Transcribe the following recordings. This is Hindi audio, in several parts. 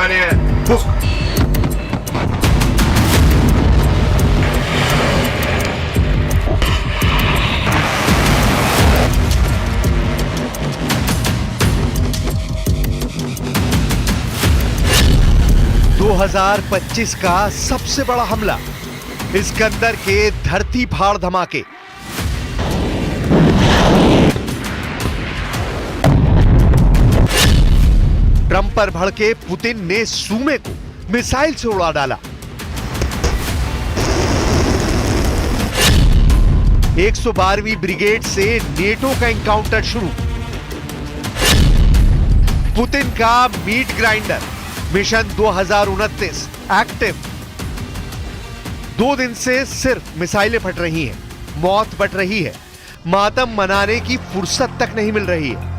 Внимание! Пуск! दो 2025 का सबसे बड़ा हमला, इस्कंदर के धरती फाड़ धमाके। ट्रंप पर भड़के पुतिन ने सूमे को मिसाइल से उड़ा डाला। 112वीं ब्रिगेड से नेटो का एनकाउंटर शुरू। पुतिन का मीट ग्राइंडर मिशन 2029 एक्टिव। 2 दिन से सिर्फ मिसाइलें फट रही हैं, मौत बट रही है, मातम मनाने की फुर्सत तक नहीं मिल रही है।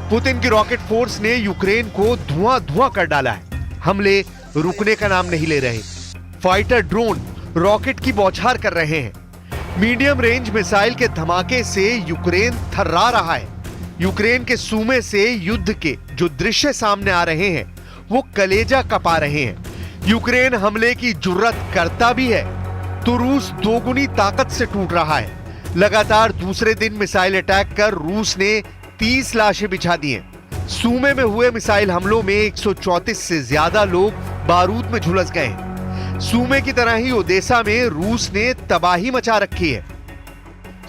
पुतिन की रॉकेट फोर्स ने यूक्रेन को धुआं धुआं कर डाला है। हमले रुकने का नाम नहीं ले रहे। फाइटर ड्रोन रॉकेट की बौछार कर रहे हैं। मीडियम रेंज मिसाइल के धमाके से यूक्रेन थर्रा रहा है। यूक्रेन के सूमे से युद्ध के जो दृश्य सामने आ रहे हैं वो कलेजा कपा रहे हैं। यूक्रेन हमले की जुर्रत करता भी है तो रूस दोगुनी ताकत से टूट रहा है। लगातार दूसरे दिन मिसाइल अटैक कर रूस ने 30 लाशें बिछा दी हैं। सूमे में हुए मिसाइल हमलों में 134 से ज्यादा लोग बारूद में झुलस गए हैं। सूमे की तरह ही ओदेसा में रूस ने तबाही मचा रखी है।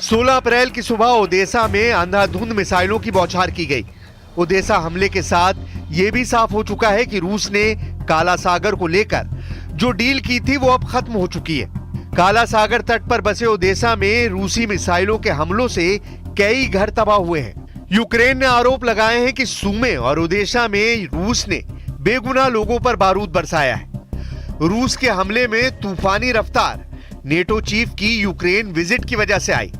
16 अप्रैल की सुबह ओदेसा में अंधाधुंध मिसाइलों की बौछार की गई। ओदेसा हमले के साथ यह भी साफ हो चुका है कि रूस ने काला सागर को लेकर जो डील की थी वो अब खत्म हो चुकी है। काला सागर तट पर बसे ओदेसा में रूसी मिसाइलों के हमलों से कई घर तबाह हुए हैं। यूक्रेन ने आरोप लगाए हैं कि सूमे और ओदेसा में रूस ने बेगुनाह लोगों पर बारूद बरसाया है। रूस के हमले में तूफानी रफ्तार नेटो चीफ की यूक्रेन विजिट की वजह से आई।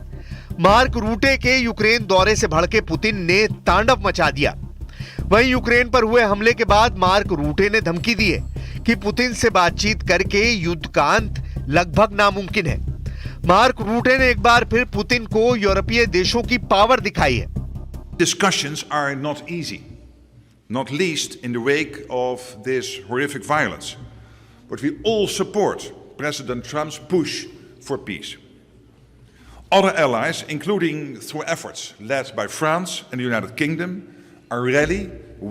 मार्क रूटे के यूक्रेन दौरे से भड़के पुतिन ने तांडव मचा दिया। वहीं यूक्रेन पर हुए हमले के बाद मार्क रूटे ने धमकी दी है कि पुतिन से बातचीत करके युद्ध का अंत लगभग नामुमकिन है। मार्क रूटे ने एक बार फिर पुतिन को यूरोपीय देशों की पावर दिखाई है। Discussions are not easy, not least in the wake of this horrific violence. But we all support President Trump's push for peace. Other allies, including through efforts led by France and the United Kingdom, are ready,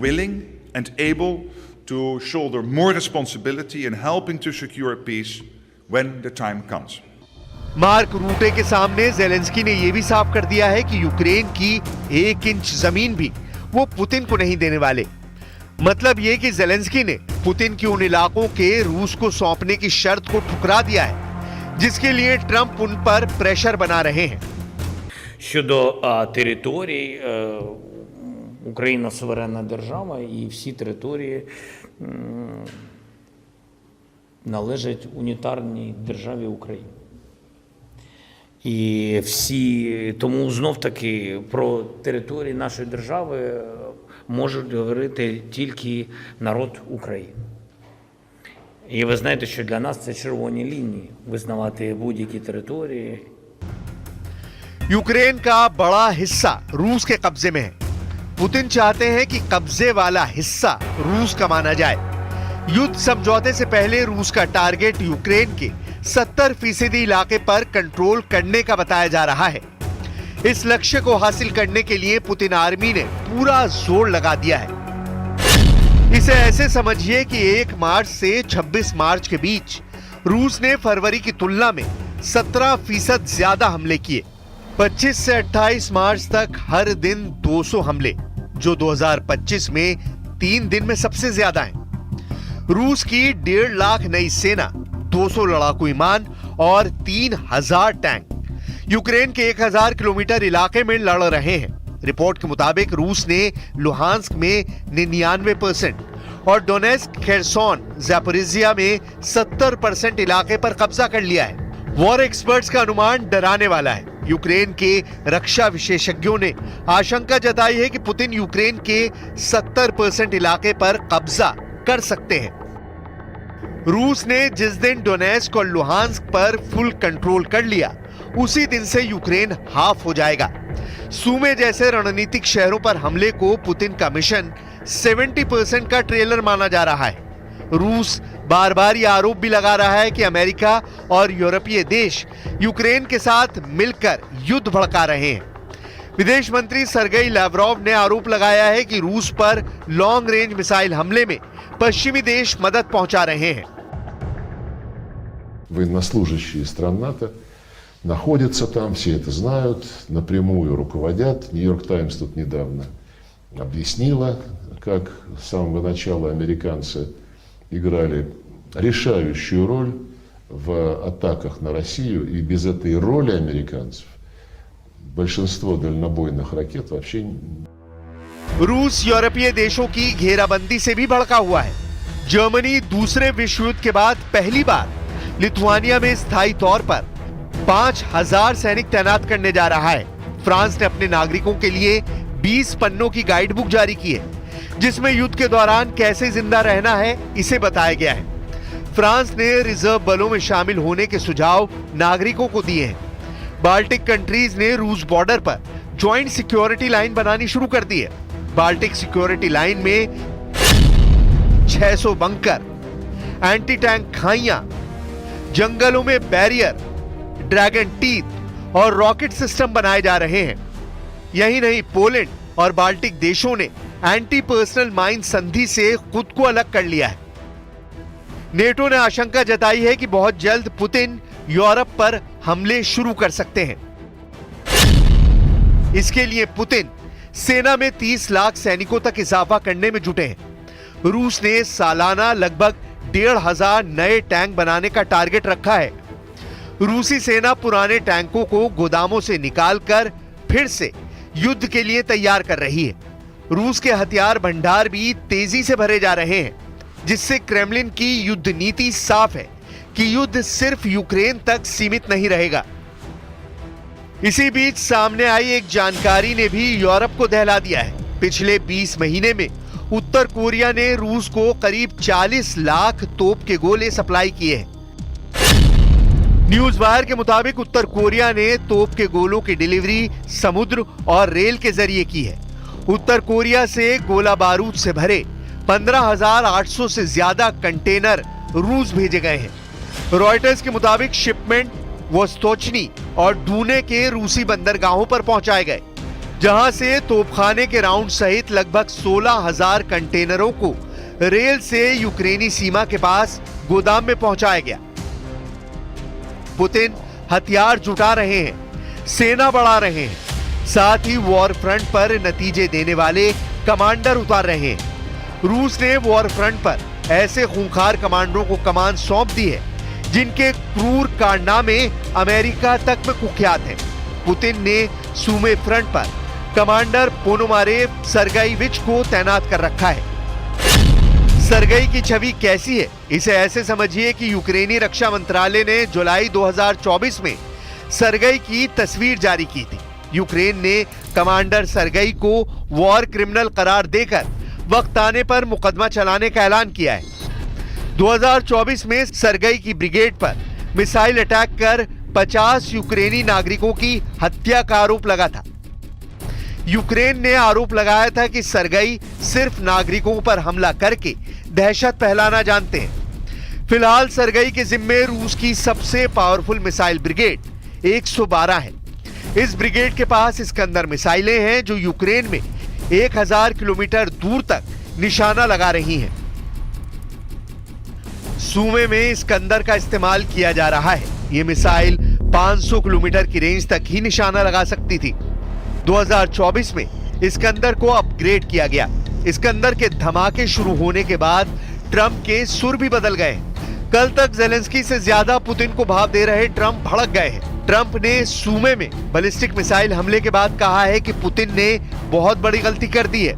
willing, and able to shoulder more responsibility in helping to secure peace when the time comes. Mark रूटे के सामने ज़ेलेंस्की ने यह भी साफ कर दिया है कि यूक्रेन की 1 इंच जमीन भी वो पुतिन को नहीं देने वाले। मतलब यह कि ज़ेलेंस्की ने पुतिन के उन इलाकों के रूस को सौंपने की शर्त को ठुकरा दिया है जिसके लिए ट्रंप उन पर प्रेशर बना रहे हैं। Щодо територій, Україна суверенна держава і всі території належать унітарній державі Україні. І тому знов-таки про території нашої держави можуть говорити тільки народ України. І ви знаєте, що для нас це червоні лінії – визнавати будь-які території. यूक्रेन का बड़ा हिस्सा रूस के कब्जे में है। पुतिन चाहते हैं कि कब्जे वाला हिस्सा रूस का माना जाए। युद्ध समझौते से पहले रूस का टारगेट यूक्रेन के 70% इलाके पर कंट्रोल करने का बताया जा रहा है। इस लक्ष्य को हासिल करने के लिए पुतिन आर्मी ने पूरा जोर लगा दिया है। इसे ऐसे समझिए कि 1 मार्च से 26 मार्च के बीच रूस ने फरवरी की तुलना में 17% ज्यादा हमले किए। 25 से 28 मार्च तक हर दिन 200 हमले, जो 2025 में 3 दिन में सबसे ज्यादा हैं। रूस की 1.5 लाख नई सेना, 200 लड़ाकू विमान और 3000 टैंक यूक्रेन के 1000 किलोमीटर इलाके में लड़ रहे हैं। रिपोर्ट के मुताबिक रूस ने लुहांस्क में 99% और डोनेस्क, खेरसोन, ज़ैपोरिज़िया में 70% इलाके पर कब्जा कर लिया है। वॉर एक्सपर्ट्स का अनुमान डराने वाला है। यूक्रेन के रक्षा विशेषज्ञों ने आशंका जताई है कि पुतिन यूक्रेन के 70% इलाके पर कब्जा कर सकते हैं। रूस ने जिस दिन डोनेस्क और लुहांस्क पर फुल कंट्रोल कर लिया, उसी दिन से यूक्रेन हाफ हो जाएगा। सूमे जैसे रणनीतिक शहरों पर हमले को पुतिन का मिशन 70% का ट्रेलर माना जा रहा है। रूस बार बार यह आरोप भी लगा रहा है कि अमेरिका और यूरोपीय देश यूक्रेन के साथ मिलकर युद्ध भड़का रहे हैं। विदेश मंत्री सर्गेई लैवरोव ने आरोप लगाया है कि रूस पर लॉन्ग रेंज मिसाइल हमले में पश्चिमी देश मदद पहुंचा रहे हैं। Военнослужащие стран НАТО находятся там, все это знают, напрямую руководят. Нью-Йорк Таймс тут недавно объяснила, как с самого начала американцы играли решающую роль в атаках на Россию, и без этой роли американцев большинство дальнобойных ракет вообще... रूस यूरोपीय देशों की घेराबंदी से भी भड़का हुआ है। जर्मनी दूसरे विश्व युद्ध के बाद पहली बार लिथुआनिया में स्थायी तौर पर 5000 सैनिक तैनात करने जा रहा है। फ्रांस ने अपने नागरिकों के लिए 20 पन्नों की गाइड बुक जारी की है, जिसमें युद्ध के दौरान कैसे जिंदा रहना है इसे बताया गया है। फ्रांस ने रिजर्व बलों में शामिल होने के सुझाव नागरिकों को दिए हैं। बाल्टिक कंट्रीज ने रूस बॉर्डर पर ज्वाइंट सिक्योरिटी लाइन बनानी शुरू कर दी है। बाल्टिक सिक्योरिटी लाइन में 600 बंकर, एंटी टैंक खाइयां, जंगलों में बैरियर, ड्रैगन टीथ और रॉकेट सिस्टम बनाए जा रहे हैं। यही नहीं, पोलैंड और बाल्टिक देशों ने एंटी पर्सनल माइन संधि से खुद को अलग कर लिया है। नेटो ने आशंका जताई है कि बहुत जल्द पुतिन यूरोप पर हमले शुरू कर सकते हैं। इसके लिए पुतिन सेना में 30 लाख सैनिकों तक इजाफा करने में जुटे हैं। रूस ने सालाना लगभग 1500 नए टैंक बनाने का टारगेट रखा है। रूसी सेना पुराने टैंकों को गोदामों से निकालकर फिर से युद्ध के लिए तैयार कर रही है। रूस के हथियार भंडार भी तेजी से भरे जा रहे हैं, जिससे क्रेमलिन की युद्ध नीति साफ है कि युद्ध सिर्फ यूक्रेन तक सीमित नहीं रहेगा। इसी बीच सामने आई एक जानकारी ने भी यूरोप को दहला दिया है। पिछले 20 महीने में उत्तर कोरिया ने रूस को करीब 40 लाख तोप के गोले सप्लाई किए हैं। न्यूज वायर के मुताबिक उत्तर कोरिया ने तोप के गोलों की डिलीवरी समुद्र और रेल के जरिए की है। उत्तर कोरिया से गोला बारूद से भरे 15,800 से ज्यादा कंटेनर रूस भेजे गए हैं। रॉयटर्स के मुताबिक शिपमेंट वोस्तोचनी और डूने के रूसी बंदरगाहों पर पहुंचाए गए, जहां से तोपखाने के राउंड सहित लगभग 16,000 कंटेनरों को रेल से यूक्रेनी सीमा के पास गोदाम में पहुंचाया गया। पुतिन हथियार जुटा रहे हैं, सेना बढ़ा रहे हैं, साथ ही वॉर फ्रंट पर नतीजे देने वाले कमांडर उतार रहे हैं। रूस ने वॉर फ्रंट पर ऐसे खूंखार कमांडरों को कमान सौंप दी है जिनके क्रूर कारनामे अमेरिका तक में कुख्यात हैं। पुतिन ने सूमे फ्रंट पर कमांडर पोनोमारेव सर्गेइविच को तैनात कर रखा है। सर्गेई की छवि कैसी है, इसे ऐसे समझिए कि यूक्रेनी रक्षा मंत्रालय ने जुलाई 2024 में सर्गेई की तस्वीर जारी की थी। यूक्रेन ने कमांडर सर्गेई को वॉर क्रिमिनल करार देकर वक्त आने पर मुकदमा चलाने का ऐलान किया है। 2024 में सर्गेई की ब्रिगेड पर मिसाइल अटैक कर 50 यूक्रेनी नागरिकों की हत्या का आरोप लगा था। यूक्रेन ने आरोप लगाया था कि सर्गेई सिर्फ नागरिकों पर हमला करके दहशत फैलाना जानते हैं। फिलहाल सर्गेई के जिम्मे रूस की सबसे पावरफुल मिसाइल ब्रिगेड 112 है। इस ब्रिगेड के पास इस्कंदर मिसाइलें हैं जो यूक्रेन में 1000 किलोमीटर दूर तक निशाना लगा रही हैं। सूमे में इस्कंदर का इस्तेमाल किया जा रहा है। यह मिसाइल 500 किलोमीटर की रेंज तक ही निशाना लगा सकती थी। 2024 में इस्कंदर को अपग्रेड किया गया। इस्कंदर के धमाके शुरू होने के बाद ट्रंप के सुर भी बदल गए। कल तक जेलेंस्की से ज्यादा पुतिन को भाव दे रहे ट्रंप भड़क गए हैं। ट्रंप ने सूमे में बैलिस्टिक मिसाइल हमले के बाद कहा है कि पुतिन ने बहुत बड़ी गलती कर दी है।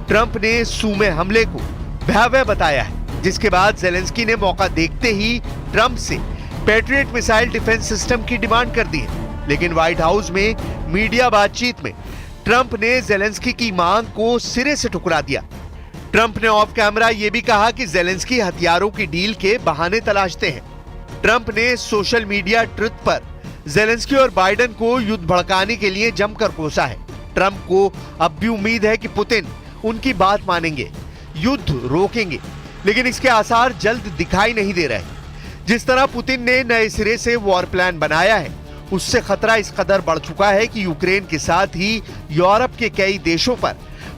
ट्रंप ने सूमे हमले को भयावह बताया है, जिसके बाद जेलेंस्की ने मौका देखते ही ट्रंप से पैट्रियट मिसाइल डिफेंस सिस्टम की डिमांड कर दी है। लेकिन व्हाइट हाउस में मीडिया बातचीत में ट्रंप ने जेलेंस्की की मांग को सिरे से ठुकरा दिया। ट्रंप ने ऑफ कैमरा यह भी कहा कि जेलेंस्की हथियारों की डील के बहाने तलाशते हैं। ट्रंप ने सोशल मीडिया ट्रुथ पर जेलेंस्की और बाइडेन को युद्ध भड़काने के लिए जमकर कोसा है। ट्रंप को अब भी उम्मीद है कि पुतिन उनकी बात मानेंगे, युद्ध रोकेंगे, लेकिन इसके आसार जल्द दिखाई नहीं दे रहे। जिस तरह पुतिन ने नए सिरे से वॉर प्लान बनाया है, उससे खतरा इस कदर बढ़ चुका है कि यूक्रेन के साथ ही यूरोप के कई देशों पर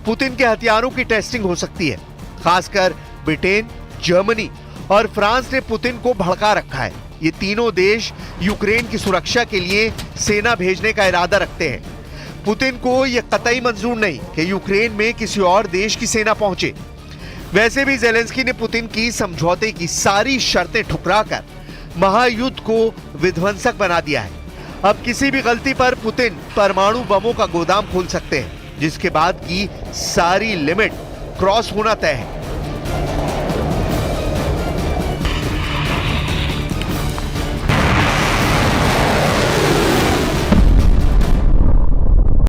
पुतिन के हथियारों की टेस्टिंग हो सकती है। खासकर ब्रिटेन, जर्मनी और फ्रांस ने पुतिन को भड़का रखा है। ये तीनों देश यूक्रेन की सुरक्षा के लिए सेना भेजने का इरादा रखते हैं। पुतिन को यह कतई मंजूर नहीं कि यूक्रेन में किसी और देश की सेना पहुंचे। वैसे भी जेलेंस्की ने पुतिन की समझौते की सारी शर्तें ठुकराकर महायुद्ध को विध्वंसक बना दिया है। अब किसी भी गलती पर पुतिन परमाणु बमों का गोदाम खोल सकते हैं, जिसके बाद की सारी लिमिट क्रॉस होना तय है।